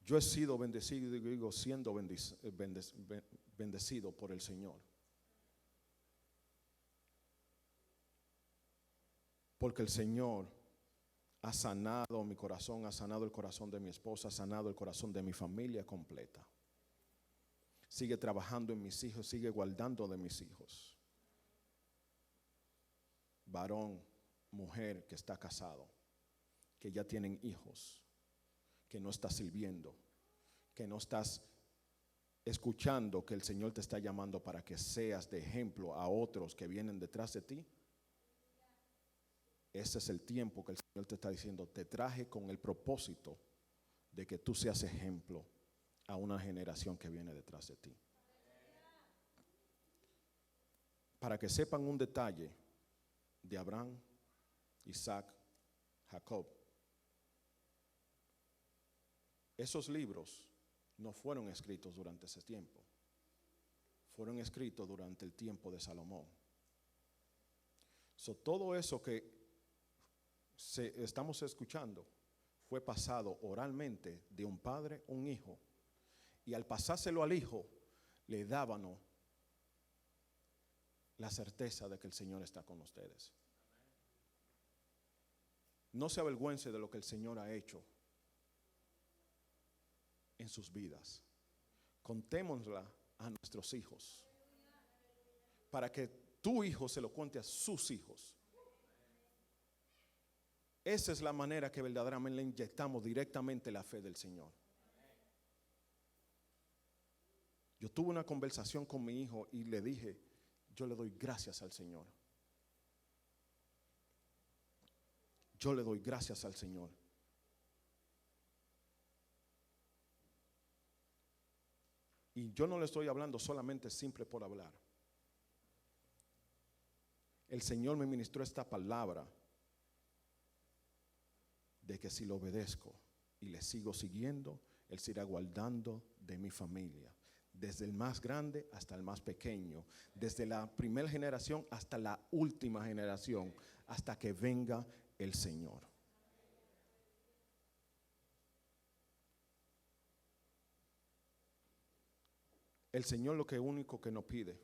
Yo he sido bendecido, digo, siendo bendecido por el Señor. Porque el Señor ha sanado mi corazón, ha sanado el corazón de mi esposa, ha sanado el corazón de mi familia completa. Sigue trabajando en mis hijos, sigue guardando de mis hijos. Varón, mujer que está casado, que ya tienen hijos, que no estás sirviendo, que no estás escuchando que el Señor te está llamando para que seas de ejemplo a otros que vienen detrás de ti. Ese es el tiempo que el Señor te está diciendo, te traje con el propósito de que tú seas ejemplo a una generación que viene detrás de ti. Para que sepan un detalle de Abraham, Isaac, Jacob. Esos libros no fueron escritos durante ese tiempo. Fueron escritos durante el tiempo de Salomón. Todo eso que estamos escuchando fue pasado oralmente de un padre a un hijo. Y al pasárselo al hijo, le daban la certeza de que el Señor está con ustedes. No se avergüence de lo que el Señor ha hecho en sus vidas. Contémosla a nuestros hijos, para que tu hijo se lo cuente a sus hijos. Esa es la manera que verdaderamente le inyectamos directamente la fe del Señor. Yo tuve una conversación con mi hijo y le dije, yo le doy gracias al Señor. Yo le doy gracias al Señor. Y yo no le estoy hablando solamente simple por hablar. El Señor me ministró esta palabra de que si lo obedezco y le sigo siguiendo, Él se irá guardando de mi familia, desde el más grande hasta el más pequeño, desde la primera generación hasta la última generación, hasta que venga el Señor. El Señor lo único que nos pide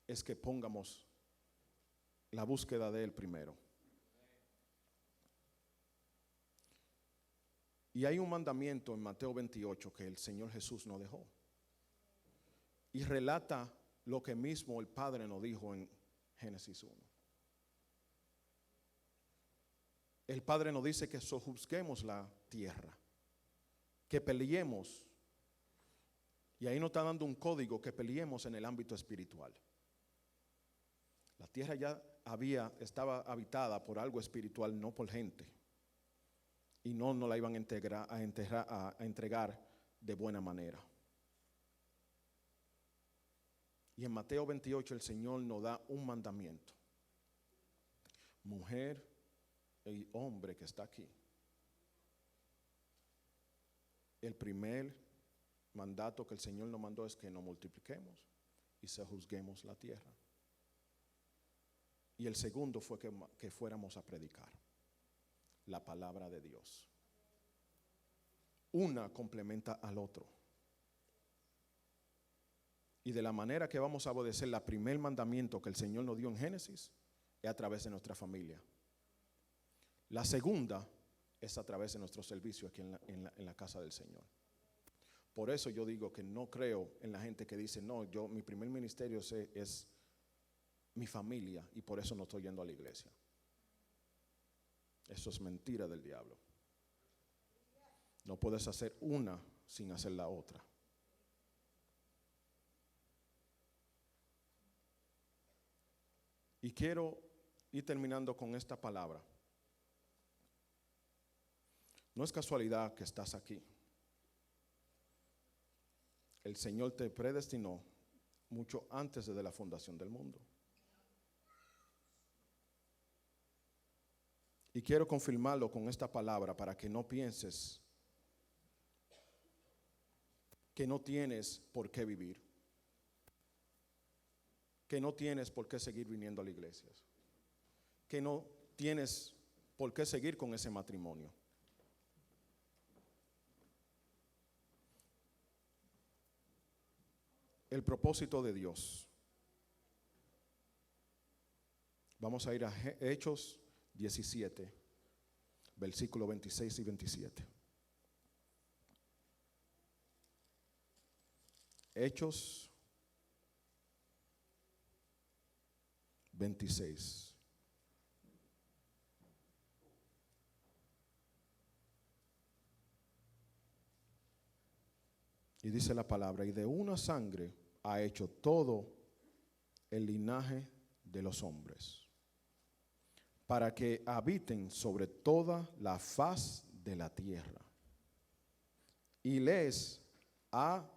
es que pongamos la búsqueda de Él primero. Y hay un mandamiento en Mateo 28 que el Señor Jesús nos dejó. Y relata lo que mismo el Padre nos dijo en Génesis 1. El Padre nos dice que sojuzguemos la tierra, que peleemos. Y ahí nos está dando un código, que peleemos en el ámbito espiritual. La tierra ya estaba habitada por algo espiritual, no por gente. Y no nos la iban a entregar de buena manera. Y en Mateo 28 el Señor nos da un mandamiento. Mujer y hombre que está aquí. El primer mandato que el Señor nos mandó es que nos multipliquemos y sojuzguemos la tierra. Y el segundo fue que fuéramos a predicar la palabra de Dios. Una complementa al otro. Y de la manera que vamos a obedecer el primer mandamiento que el Señor nos dio en Génesis es a través de nuestra familia. La segunda es a través de nuestro servicio aquí en la casa del Señor. Por eso yo digo que no creo en la gente que dice, no, mi primer ministerio es mi familia y por eso no estoy yendo a la iglesia. Eso es mentira del diablo. No puedes hacer una sin hacer la otra. Y quiero ir terminando con esta palabra. No es casualidad que estás aquí. El Señor te predestinó mucho antes de la fundación del mundo. Y quiero confirmarlo con esta palabra para que no pienses que no tienes por qué vivir, que no tienes por qué seguir viniendo a la iglesia, que no tienes por qué seguir con ese matrimonio. El propósito de Dios. Vamos a ir a Hechos 17, versículos 26 y 27. Hechos 26. Y dice la palabra, y de una sangre ha hecho todo el linaje de los hombres, para que habiten sobre toda la faz de la tierra. Y les ha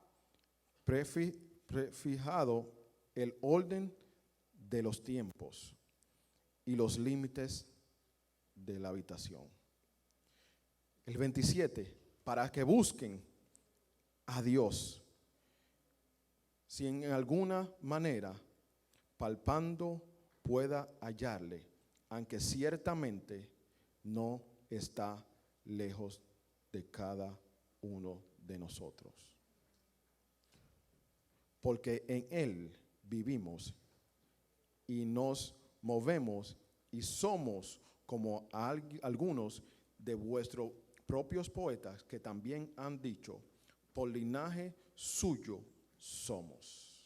prefijado el orden de los tiempos y los límites de la habitación. El 27, para que busquen a Dios, si en alguna manera palpando pueda hallarle, aunque ciertamente no está lejos de cada uno de nosotros. Porque en Él vivimos y nos movemos y somos como algunos de vuestros propios poetas que también han dicho, por linaje suyo somos.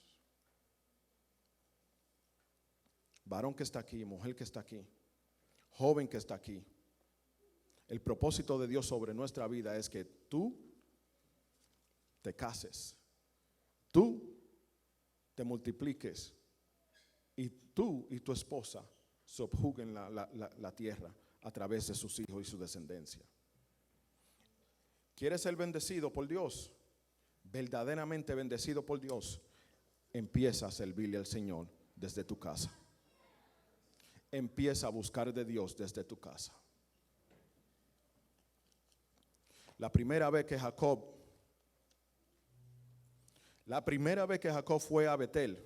Varón que está aquí, mujer que está aquí, joven que está aquí, el propósito de Dios sobre nuestra vida es que tú te cases, tú te multipliques y tú y tu esposa subjuguen la tierra a través de sus hijos y su descendencia. ¿Quieres ser bendecido por Dios? Verdaderamente bendecido por Dios. Empieza a servirle al Señor desde tu casa. Empieza a buscar de Dios desde tu casa. La primera vez que Jacob fue a Betel,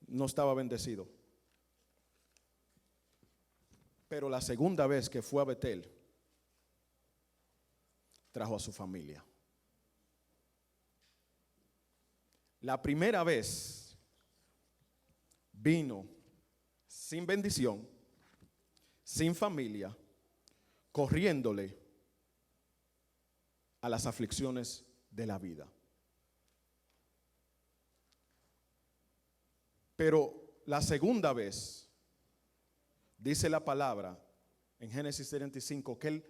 no estaba bendecido. Pero la segunda vez que fue a Betel, trajo a su familia. La primera vez vino sin bendición, sin familia, corriéndole a las aflicciones de la vida. Pero la segunda vez, dice la palabra en Génesis 35, que él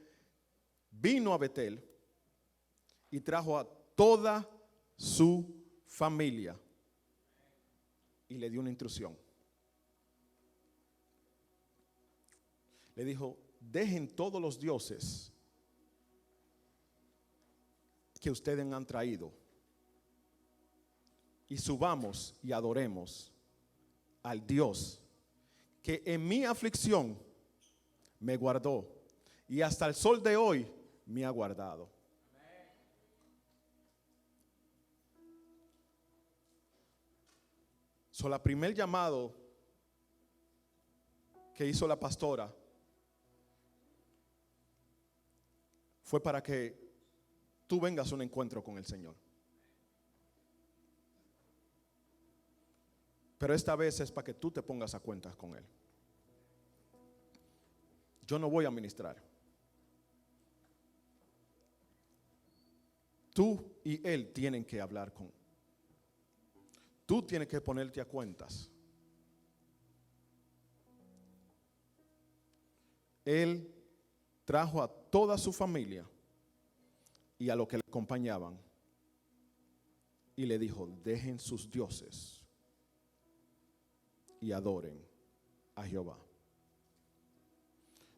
vino a Betel y trajo a toda su familia y le dio una instrucción. Le dijo, dejen todos los dioses que ustedes han traído y subamos y adoremos al Dios que en mi aflicción me guardó y hasta el sol de hoy me ha guardado. La primer llamado que hizo la pastora fue para que tú vengas a un encuentro con el Señor. Pero esta vez es para que tú te pongas a cuentas con Él. Yo no voy a ministrar. Tú y Él tienen que hablar con. Tú tienes que ponerte a cuentas. Él trajo a toda su familia y a los que le acompañaban y le dijo, dejen sus dioses y adoren a Jehová.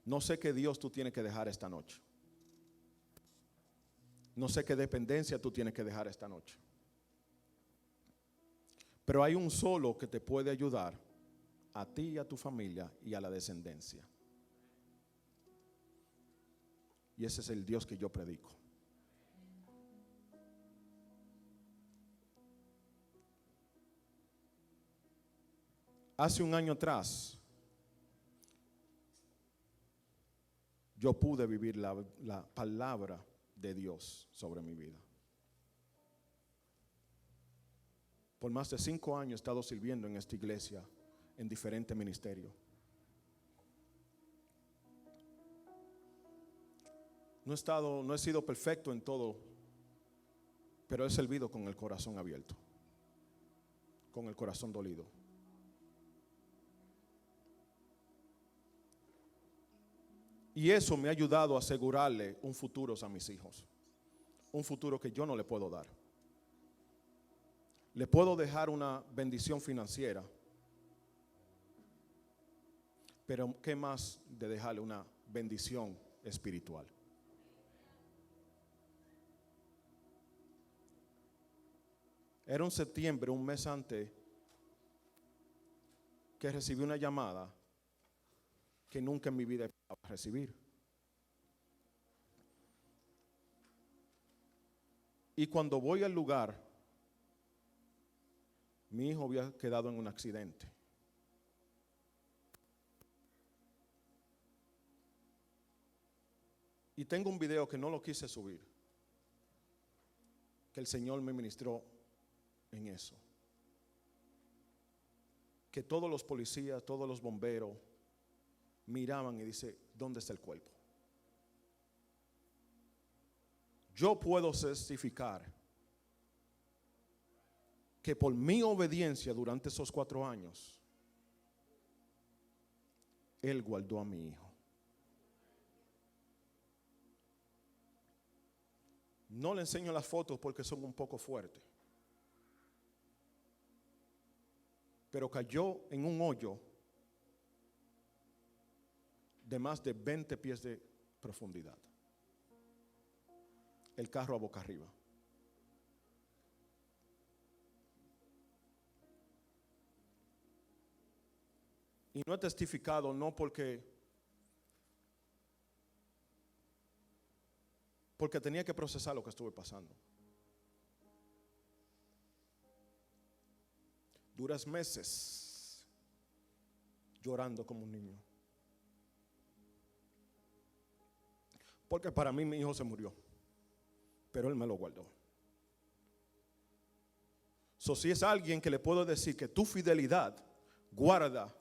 No sé qué Dios tú tienes que dejar esta noche. No sé qué dependencia tú tienes que dejar esta noche. Pero hay un solo que te puede ayudar a ti y a tu familia y a la descendencia. Y ese es el Dios que yo predico. Hace un año atrás, yo pude vivir la palabra de Dios sobre mi vida. Por más de 5 años he estado sirviendo en esta iglesia en diferentes ministerios. No he sido perfecto en todo, pero he servido con el corazón abierto, con el corazón dolido. Y eso me ha ayudado a asegurarle un futuro a mis hijos, un futuro que yo no le puedo dar. Le puedo dejar una bendición financiera, pero ¿qué más de dejarle una bendición espiritual? Era un septiembre, un mes antes, que recibí una llamada que nunca en mi vida esperaba recibir. Y cuando voy al lugar, mi hijo había quedado en un accidente. Y tengo un video que no lo quise subir, que el Señor me ministró en eso. que todos los policías, todos los bomberos miraban y dice, ¿dónde está el cuerpo? Yo puedo testificar que por mi obediencia durante esos 4 años, Él guardó a mi hijo. No le enseño las fotos porque son un poco fuertes, pero cayó en un hoyo de más de 20 pies de profundidad. El carro a boca arriba. Y no he testificado, no porque tenía que procesar lo que estuve pasando. Duras meses llorando como un niño. Porque para mí mi hijo se murió, pero Él me lo guardó. Si es alguien que le puedo decir que tu fidelidad guarda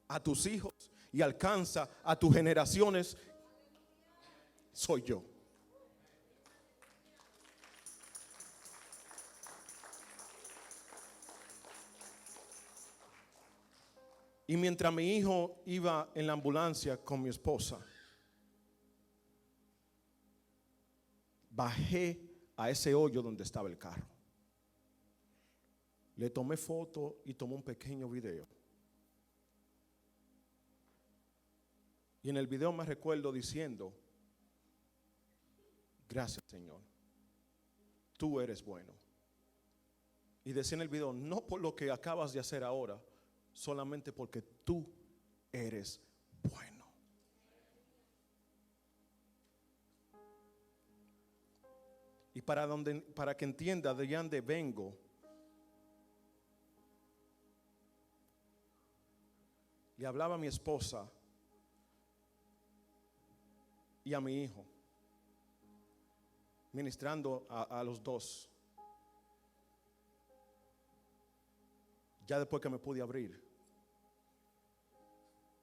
a tus hijos y alcanza a tus generaciones, soy yo. Y mientras mi hijo iba en la ambulancia con mi esposa, bajé a ese hoyo donde estaba el carro. Le tomé foto y tomé un pequeño video. Y en el video me recuerdo diciendo, gracias Señor, tú eres bueno. Y decía en el video, no por lo que acabas de hacer ahora, solamente porque tú eres bueno. Y para que entienda de dónde vengo, le hablaba a mi esposa y a mi hijo, ministrando a los dos. Ya después que me pude abrir.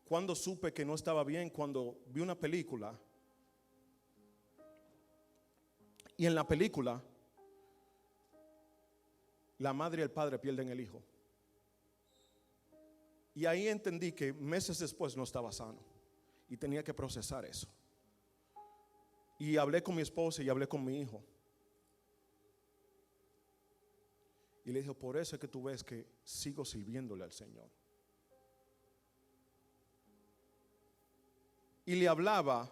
Cuando supe que no estaba bien, cuando vi una película. Y en la película, la madre y el padre pierden el hijo. Y ahí entendí que meses después no estaba sano. Y tenía que procesar eso. Y hablé con mi esposa y hablé con mi hijo. Y le dije, por eso es que tú ves que sigo sirviéndole al Señor. Y le hablaba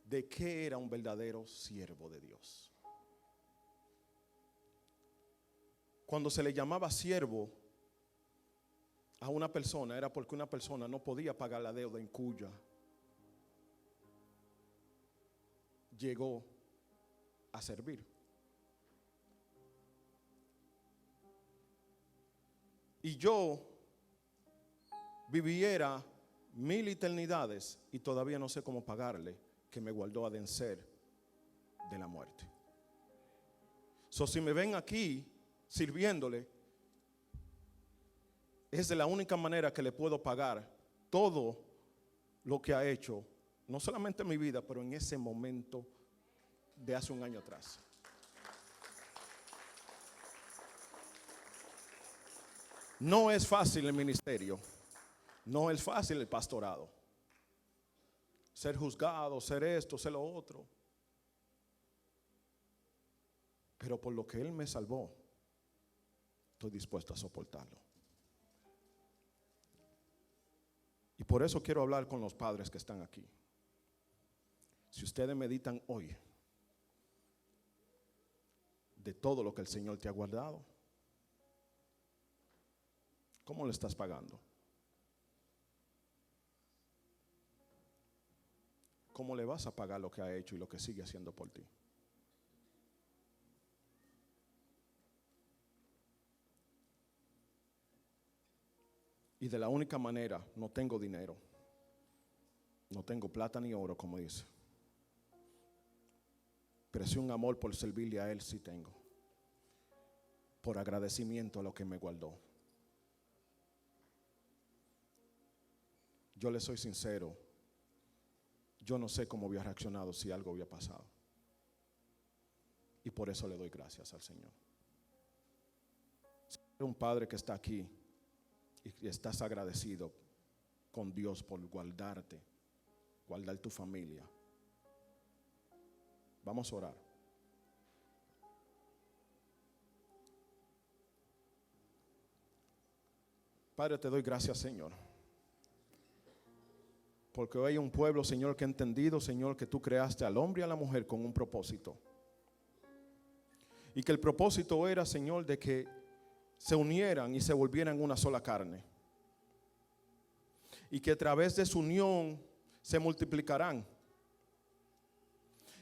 de qué era un verdadero siervo de Dios. Cuando se le llamaba siervo a una persona, era porque una persona no podía pagar la deuda en cuya llegó a servir. Y yo viviera 1000 eternidades y todavía no sé cómo pagarle que me guardó a vencer de la muerte. Si me ven aquí sirviéndole, es de la única manera que le puedo pagar todo lo que ha hecho, no solamente en mi vida, pero en ese momento de hace un año atrás. No es fácil el ministerio, no es fácil el pastorado. Ser juzgado, ser esto, ser lo otro. Pero por lo que Él me salvó, estoy dispuesto a soportarlo. Y por eso quiero hablar con los padres que están aquí. Si ustedes meditan hoy de todo lo que el Señor te ha guardado, ¿cómo le estás pagando? ¿Cómo le vas a pagar lo que ha hecho y lo que sigue haciendo por ti? Y de la única manera, no tengo dinero, no tengo plata ni oro, como dice, pero sí un amor por servirle a Él, sí tengo, por agradecimiento a lo que me guardó. yo le soy sincero, yo no sé cómo hubiera reaccionado si algo hubiera pasado. Y por eso le doy gracias al Señor. Si eres un padre que está aquí y estás agradecido con Dios por guardarte, guardar tu familia, vamos a orar. Padre, te doy gracias, Señor, porque hoy hay un pueblo, Señor, que ha entendido, Señor, que tú creaste al hombre y a la mujer con un propósito. Y que el propósito era, Señor, de que se unieran y se volvieran una sola carne. Y que a través de su unión se multiplicarán.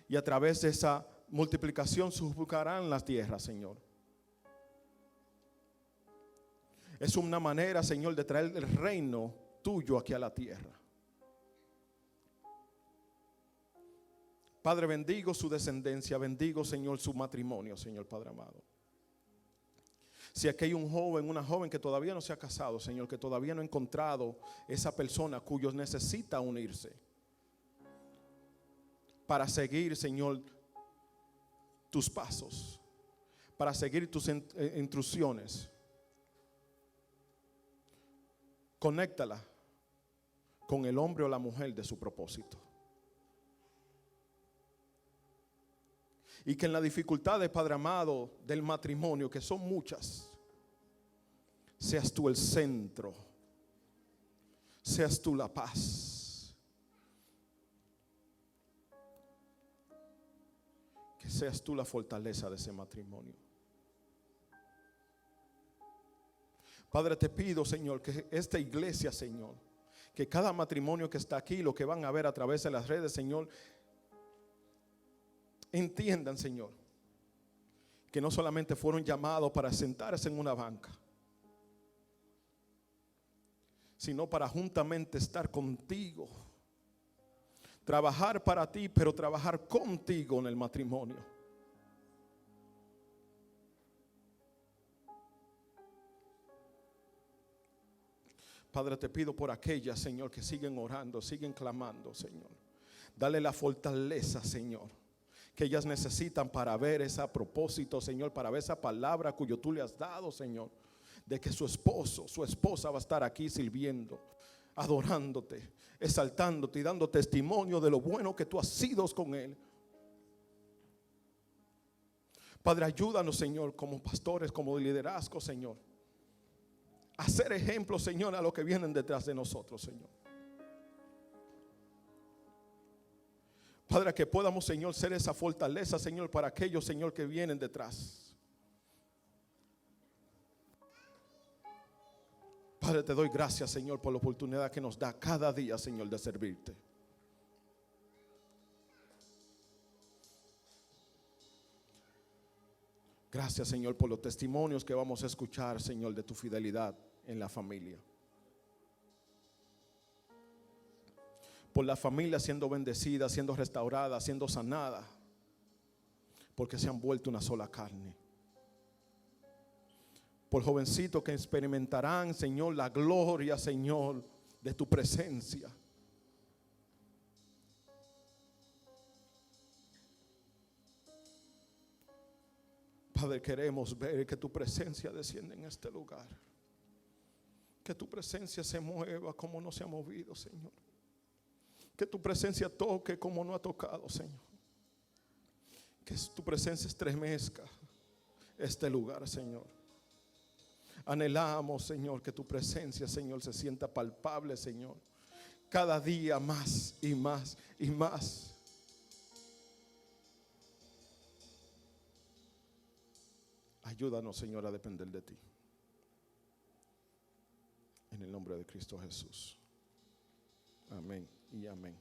Y a través de esa multiplicación subjugarán las tierras, Señor. Es una manera, Señor, de traer el reino tuyo aquí a la tierra. Padre, bendigo su descendencia, bendigo, Señor, su matrimonio, Señor Padre amado. Si aquí hay un joven, una joven que todavía no se ha casado, Señor, que todavía no ha encontrado esa persona cuyos necesita unirse para seguir, Señor, tus pasos, para seguir tus instrucciones, conéctala con el hombre o la mujer de su propósito. Y que en las dificultades, Padre amado, del matrimonio, que son muchas, seas tú el centro, seas tú la paz, que seas tú la fortaleza de ese matrimonio. Padre, te pido, Señor, que esta iglesia, Señor, que cada matrimonio que está aquí, lo que van a ver a través de las redes, Señor, entiendan, Señor, que no solamente fueron llamados para sentarse en una banca, sino para juntamente estar contigo, trabajar para ti, pero trabajar contigo en el matrimonio. Padre, te pido por aquellas, Señor, que siguen orando, siguen clamando, Señor. Dale la fortaleza, Señor, que ellas necesitan para ver ese propósito, Señor, para ver esa palabra cuyo tú le has dado, Señor, de que su esposo, su esposa va a estar aquí sirviendo, adorándote, exaltándote y dando testimonio de lo bueno que tú has sido con él. Padre, ayúdanos, Señor, como pastores, como liderazgo, Señor, a ser ejemplo, Señor, a los que vienen detrás de nosotros, Señor. Padre, que podamos, Señor, ser esa fortaleza, Señor, para aquellos, Señor, que vienen detrás. Padre, te doy gracias, Señor, por la oportunidad que nos da cada día, Señor, de servirte. Gracias, Señor, por los testimonios que vamos a escuchar, Señor, de tu fidelidad en la familia. Por la familia siendo bendecida, siendo restaurada, siendo sanada, porque se han vuelto una sola carne. Por jovencitos que experimentarán, Señor, la gloria, Señor, de tu presencia. Padre, queremos ver que tu presencia desciende en este lugar. Que tu presencia se mueva como no se ha movido, Señor. Que tu presencia toque como no ha tocado, Señor. Que tu presencia estremezca este lugar, Señor. Anhelamos, Señor, que tu presencia, Señor, se sienta palpable, Señor. Cada día más y más y más. Ayúdanos, Señor, a depender de ti. En el nombre de Cristo Jesús. Amén y amén.